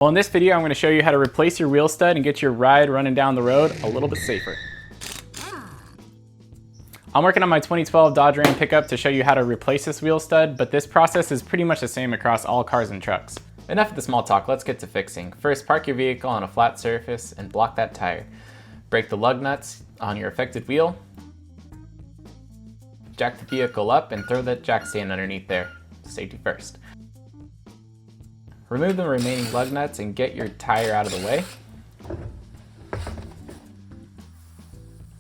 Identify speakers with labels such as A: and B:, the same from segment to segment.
A: Well, in this video, I'm going to show you how to replace your wheel stud and get your ride running down the road a little bit safer. I'm working on my 2012 Dodge Ram pickup to show you how to replace this wheel stud, but this process is pretty much the same across all cars and trucks. Enough of the small talk, let's get to fixing. First, park your vehicle on a flat surface and block that tire. Break the lug nuts on your affected wheel. Jack the vehicle up and throw that jack stand underneath there. Safety first. Remove the remaining lug nuts and get your tire out of the way.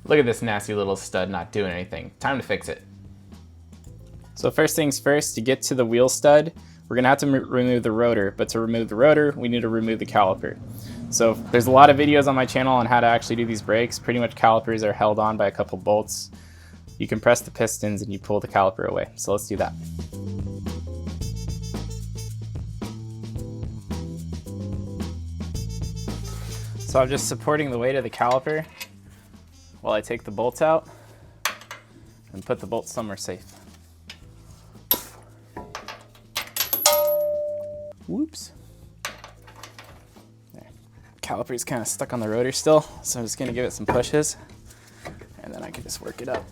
A: Look at this nasty little stud not doing anything. Time to fix it. So first things first, to get to the wheel stud, we're gonna have to remove the rotor, but to remove the rotor, we need to remove the caliper. So there's a lot of videos on my channel on how to actually do these brakes. Pretty much calipers are held on by a couple bolts. You can press the pistons and you pull the caliper away. So let's do that. So I'm just supporting the weight of the caliper while I take the bolts out and put the bolts somewhere safe. Whoops. There. Caliper's kind of stuck on the rotor still, so I'm just gonna give it some pushes and then I can just work it up.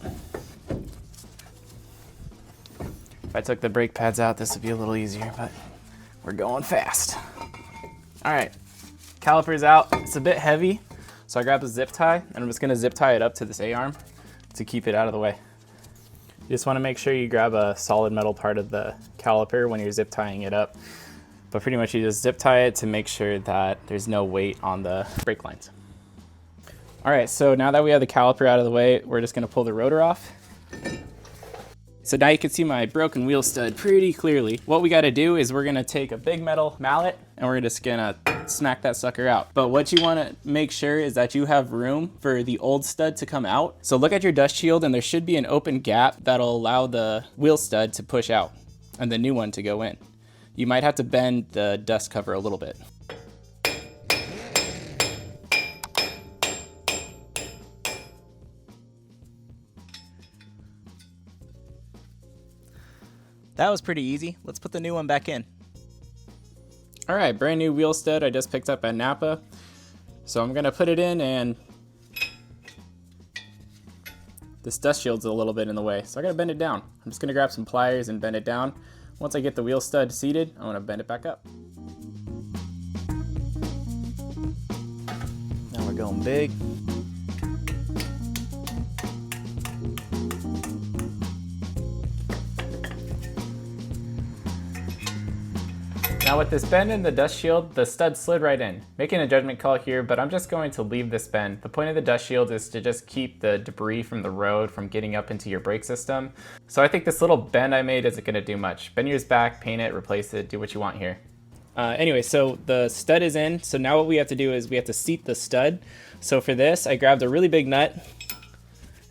A: If I took the brake pads out, this would be a little easier, but we're going fast. All right. Caliper's out. It's a bit heavy, so I grabbed a zip tie and I'm just gonna zip tie it up to this A-arm to keep it out of the way. You just wanna make sure you grab a solid metal part of the caliper when you're zip tying it up. But pretty much you just zip tie it to make sure that there's no weight on the brake lines. All right, so now that we have the caliper out of the way, we're just gonna pull the rotor off. So now you can see my broken wheel stud pretty clearly. What we gotta do is we're gonna take a big metal mallet and we're just gonna smack that sucker out. But what you wanna make sure is that you have room for the old stud to come out. So look at your dust shield and there should be an open gap that'll allow the wheel stud to push out and the new one to go in. You might have to bend the dust cover a little bit. That was pretty easy. Let's put the new one back in. All right, brand new wheel stud I just picked up at Napa. So I'm gonna put it in and this dust shield's a little bit in the way, so I gotta bend it down. I'm just gonna grab some pliers and bend it down. Once I get the wheel stud seated, I'm gonna bend it back up. Now we're going big. Now with this bend in the dust shield, the stud slid right in. Making a judgment call here, but I'm just going to leave this bend. The point of the dust shield is to just keep the debris from the road from getting up into your brake system. So I think this little bend I made isn't gonna do much. Bend yours back, paint it, replace it, do what you want here. Anyway, so the stud is in. So now what we have to do is we have to seat the stud. So for this, I grabbed a really big nut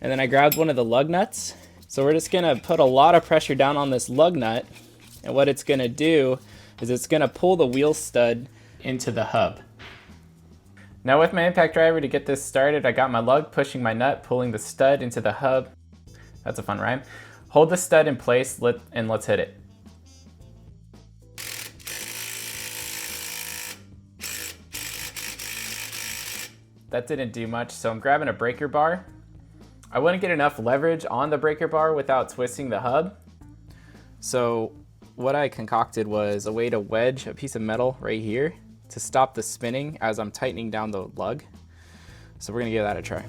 A: and then I grabbed one of the lug nuts. So we're just gonna put a lot of pressure down on this lug nut, and what it's gonna do is it's gonna pull the wheel stud into the hub. Now with my impact driver to get this started, I got my lug pushing my nut, pulling the stud into the hub. That's a fun rhyme. Hold the stud in place and let's hit it. That didn't do much, so I'm grabbing a breaker bar. I wouldn't get enough leverage on the breaker bar without twisting the hub. So what I concocted was a way to wedge a piece of metal right here to stop the spinning as I'm tightening down the lug. So we're gonna give that a try.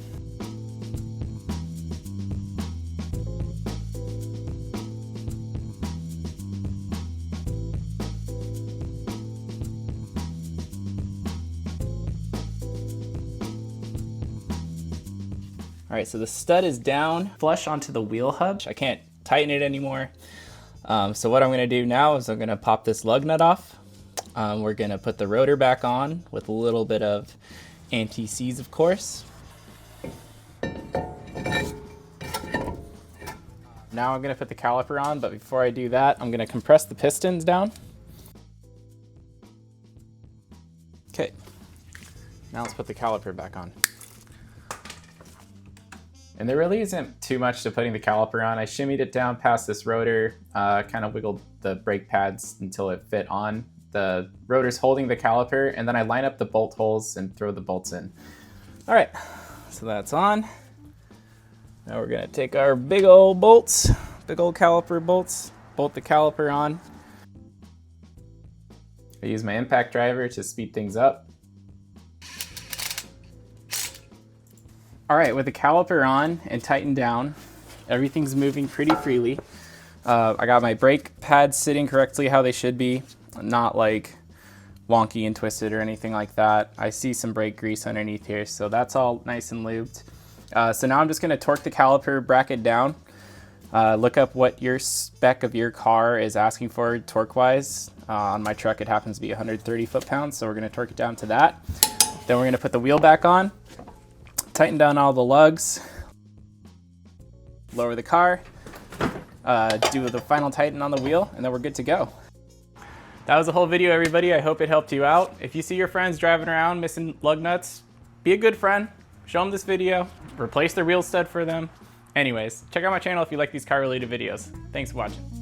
A: All right, so the stud is down flush onto the wheel hub. I can't tighten it anymore. So what I'm gonna do now is I'm gonna pop this lug nut off. We're gonna put the rotor back on with a little bit of anti-seize, of course. Now I'm gonna put the caliper on, but before I do that, I'm gonna compress the pistons down. Okay, now let's put the caliper back on. And there really isn't too much to putting the caliper on. I shimmied it down past this rotor, kind of wiggled the brake pads until it fit on, the rotor's holding the caliper, and then I line up the bolt holes and throw the bolts in. All right, so that's on. Now we're gonna take our big old bolts, big old caliper bolts, bolt the caliper on. I use my impact driver to speed things up. All right, with the caliper on and tightened down, everything's moving pretty freely. I got my brake pads sitting correctly how they should be, not like wonky and twisted or anything like that. I see some brake grease underneath here, so that's all nice and lubed. So now I'm just gonna torque the caliper bracket down. Look up what your spec of your car is asking for torque-wise. On my truck, it happens to be 130 foot-pounds, so we're gonna torque it down to that. Then we're gonna put the wheel back on, tighten down all the lugs, lower the car, do the final tighten on the wheel, and then we're good to go. That was the whole video, everybody. I hope it helped you out. If you see your friends driving around missing lug nuts, be a good friend. Show them this video, replace their wheel stud for them. Anyways, check out my channel if you like these car-related videos. Thanks for watching.